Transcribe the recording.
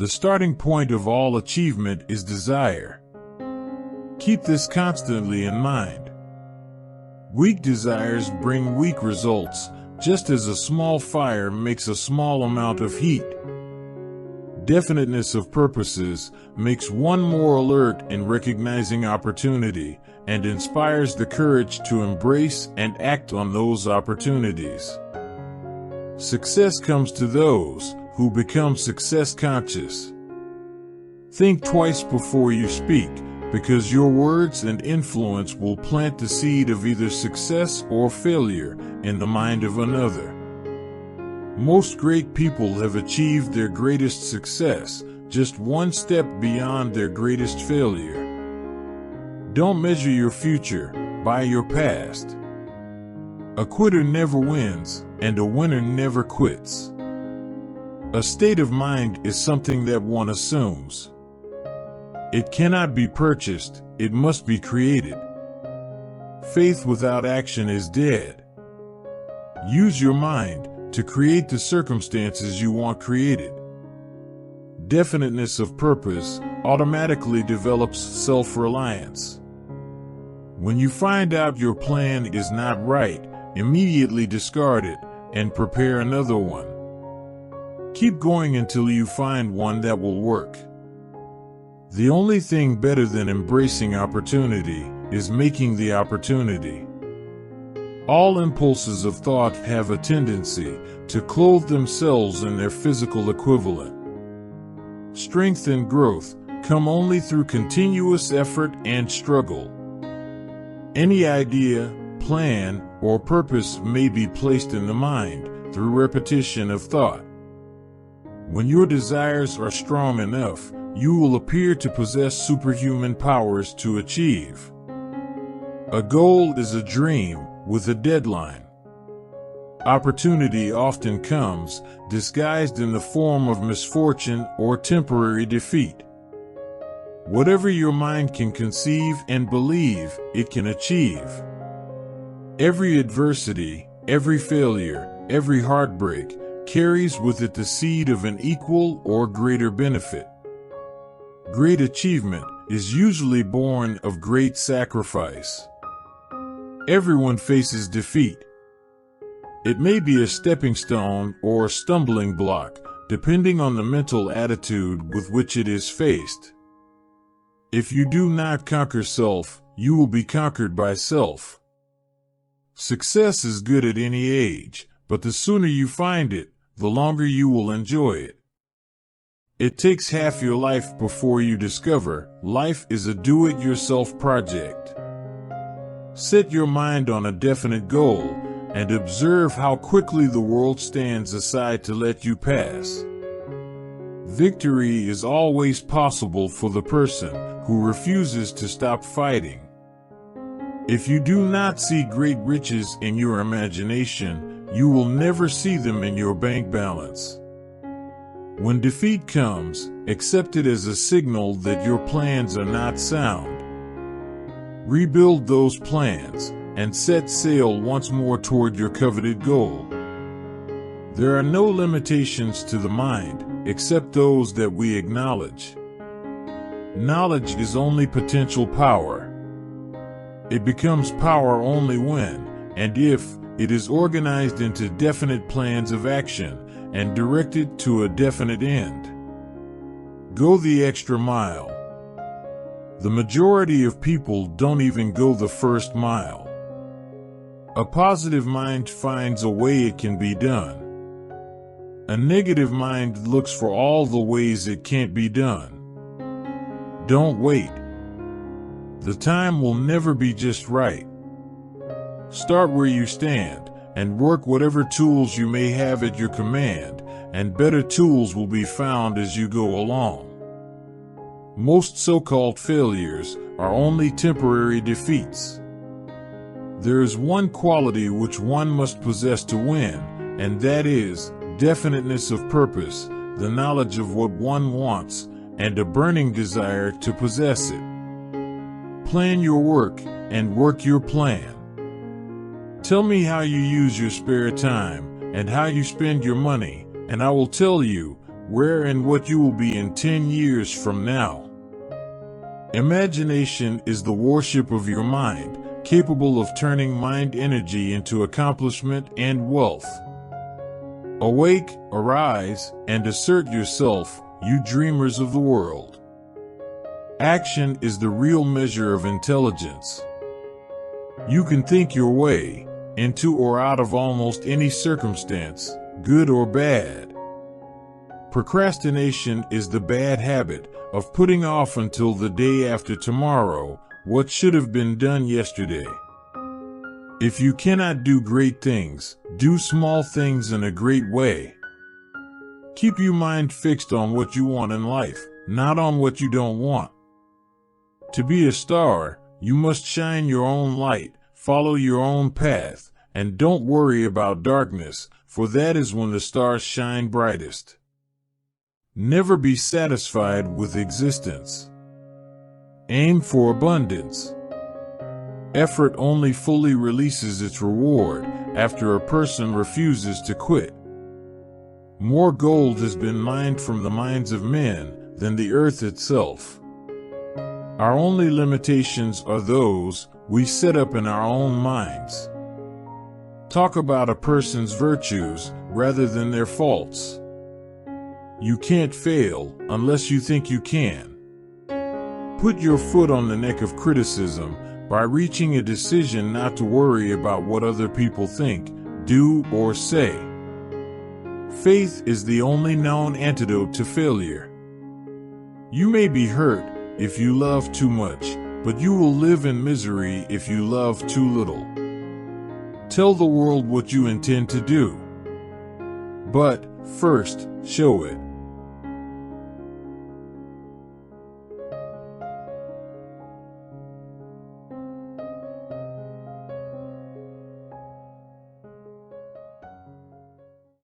The starting point of all achievement is desire. Keep this constantly in mind. Weak desires bring weak results, just as a small fire makes a small amount of heat. Definiteness of purposes makes one more alert in recognizing opportunity and inspires the courage to embrace and act on those opportunities. Success comes to those who become success conscious. Think twice before you speak, because your words and influence will plant the seed of either success or failure in the mind of another. Most great people have achieved their greatest success just one step beyond their greatest failure. Don't measure your future by your past. A quitter never wins, and a winner never quits. A state of mind is something that one assumes. It cannot be purchased, it must be created. Faith without action is dead. Use your mind to create the circumstances you want created. Definiteness of purpose automatically develops self-reliance. When you find out your plan is not right, immediately discard it and prepare another one. Keep going until you find one that will work. The only thing better than embracing opportunity is making the opportunity. All impulses of thought have a tendency to clothe themselves in their physical equivalent. Strength and growth come only through continuous effort and struggle. Any idea, plan, or purpose may be placed in the mind through repetition of thought. When your desires are strong enough, you will appear to possess superhuman powers to achieve. A goal is a dream with a deadline. Opportunity often comes disguised in the form of misfortune or temporary defeat. Whatever your mind can conceive and believe, it can achieve. Every adversity, every failure, every heartbreak carries with it the seed of an equal or greater benefit. Great achievement is usually born of great sacrifice. Everyone faces defeat. It may be a stepping stone or a stumbling block, depending on the mental attitude with which it is faced. If you do not conquer self, you will be conquered by self. Success is good at any age, but the sooner you find it, the longer you will enjoy it. It takes half your life before you discover life is a do-it-yourself project. Set your mind on a definite goal and observe how quickly the world stands aside to let you pass. Victory is always possible for the person who refuses to stop fighting. If you do not see great riches in your imagination, you will never see them in your bank balance. When defeat comes, accept it as a signal that your plans are not sound. Rebuild those plans and set sail once more toward your coveted goal. There are no limitations to the mind except those that we acknowledge. Knowledge is only potential power. It becomes power only when, and if, it is organized into definite plans of action and directed to a definite end. Go the extra mile. The majority of people don't even go the first mile. A positive mind finds a way it can be done. A negative mind looks for all the ways it can't be done. Don't wait. The time will never be just right. Start where you stand and work whatever tools you may have at your command, and better tools will be found as you go along. Most so-called failures are only temporary defeats. There is one quality which one must possess to win, and that is definiteness of purpose, the knowledge of what one wants, and a burning desire to possess it. Plan your work and work your plan. Tell me how you use your spare time and how you spend your money, and I will tell you where and what you will be in 10 years from now. Imagination is the worship of your mind, capable of turning mind energy into accomplishment and wealth. Awake, arise, and assert yourself, you dreamers of the world. Action is the real measure of intelligence. You can think your way into or out of almost any circumstance, good or bad. Procrastination is the bad habit of putting off until the day after tomorrow what should have been done yesterday. If you cannot do great things, do small things in a great way. Keep your mind fixed on what you want in life, not on what you don't want. To be a star, you must shine your own light, follow your own path, and don't worry about darkness, for that is when the stars shine brightest. Never be satisfied with existence. Aim for abundance. Effort only fully releases its reward after a person refuses to quit. More gold has been mined from the mines of men than the earth itself. Our only limitations are those we set up in our own minds. Talk about a person's virtues rather than their faults. You can't fail unless you think you can. Put your foot on the neck of criticism by reaching a decision not to worry about what other people think, do, or say. Faith is the only known antidote to failure. You may be hurt if you love too much, but you will live in misery if you love too little. Tell the world what you intend to do. But first, show it.